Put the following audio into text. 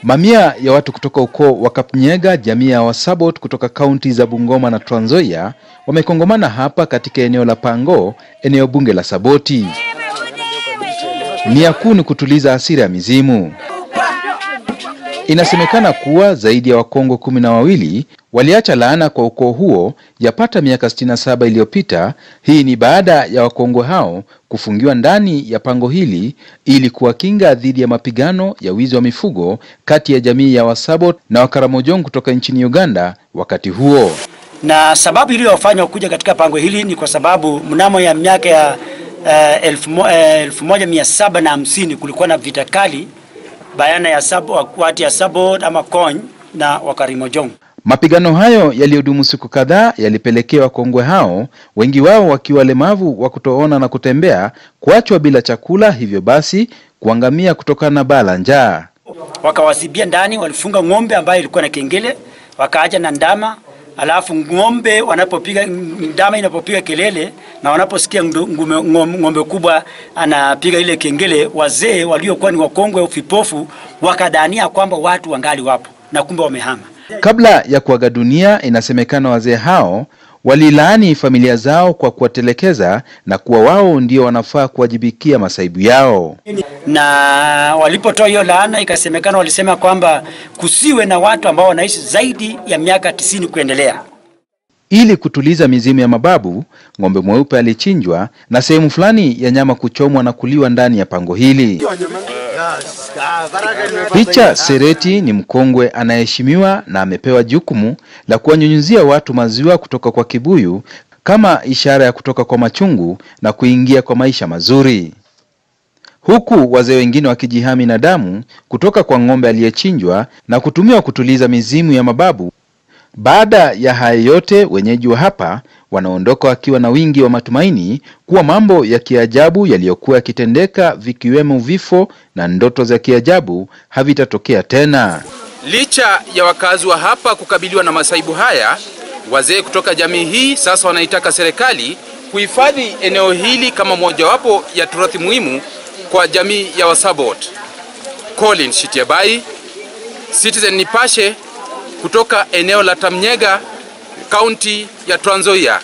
Mamia ya watu kutoka ukoo wa Kapnyega, jamii ya Wasabot kutoka kaunti za Bungoma na Trans Nzoia wamekongomana hapa katika eneo la Pango, eneo bunge la Saboti. Nia kuu ni kutuliza hasira ya mizimu. Inasemekana kuwa zaidi ya Wakongo 12 waliacha laana kwa ukoo huo yapata miaka 67 iliyopita. Hii ni baada ya Wakongo hao kufungiwa ndani ya pango hili ili kuwakinga dhidi ya mapigano ya wizi wa mifugo kati ya jamii ya Wasabot na Wakaramojong kutoka nchini Uganda wakati huo. Na sababu iliyofanya kuja katika pango hili ni kwa sababu mnamo ya miaka ya 1750 kulikuwa na vita kali baina ya watu ya Sabot ama Kony na Wakaramojong. Mapigano hayo yaliyodumu siku kadhaa yalipelekea Wakongwe hao, wengi wao wakiwa walemavu wa kutoona na kutembea, kuachwa bila chakula, hivyo basi kuangamia kutokana na baa la njaa. Wakawasibia ndani, walifunga ng'ombe ambayo ilikuwa na kengele, wakaaja na ndama. Alafu ng'ombe wanapopiga, ndama inapopiga kelele na wanaposikia ng'ombe kubwa anapiga ile kengele, wazee waliokuwa ni Wakongwe vipofu wakadania kwamba watu wangali wapo na kumbe wamehama. Kabla ya kuaga dunia, inasemekana wazee hao walilaani familia zao kwa kuwatelekeza na kuwa wao ndio wanafaa kuwajibikia masaibu yao. Na walipotoa hiyo laana, ikasemekana walisema kwamba kusiwe na watu ambao wanaishi zaidi ya miaka 90 kuendelea. Ili kutuliza mizimu ya mababu, ng'ombe mweupe alichinjwa na sehemu fulani ya nyama kuchomwa na kuliwa ndani ya pango hili. Picha Sereti ni mkongwe anayeheshimiwa na amepewa jukumu la kuwanyunyuzia watu maziwa kutoka kwa kibuyu kama ishara ya kutoka kwa machungu na kuingia kwa maisha mazuri, huku wazee wengine wakijihami na damu kutoka kwa ng'ombe aliyechinjwa na kutumiwa kutuliza mizimu ya mababu. Baada ya haya yote, wenyeji wa hapa wanaondoka wakiwa na wingi wa matumaini kuwa mambo ya kiajabu yaliyokuwa yakitendeka, vikiwemo vifo na ndoto za kiajabu, havitatokea tena. Licha ya wakazi wa hapa kukabiliwa na masaibu haya, wazee kutoka jamii hii sasa wanaitaka serikali kuhifadhi eneo hili kama mojawapo ya turathi muhimu kwa jamii ya Wasabot. Colin Shitiabai, Citizen Nipashe, kutoka eneo la Tamnyega, kaunti ya Trans Nzoia.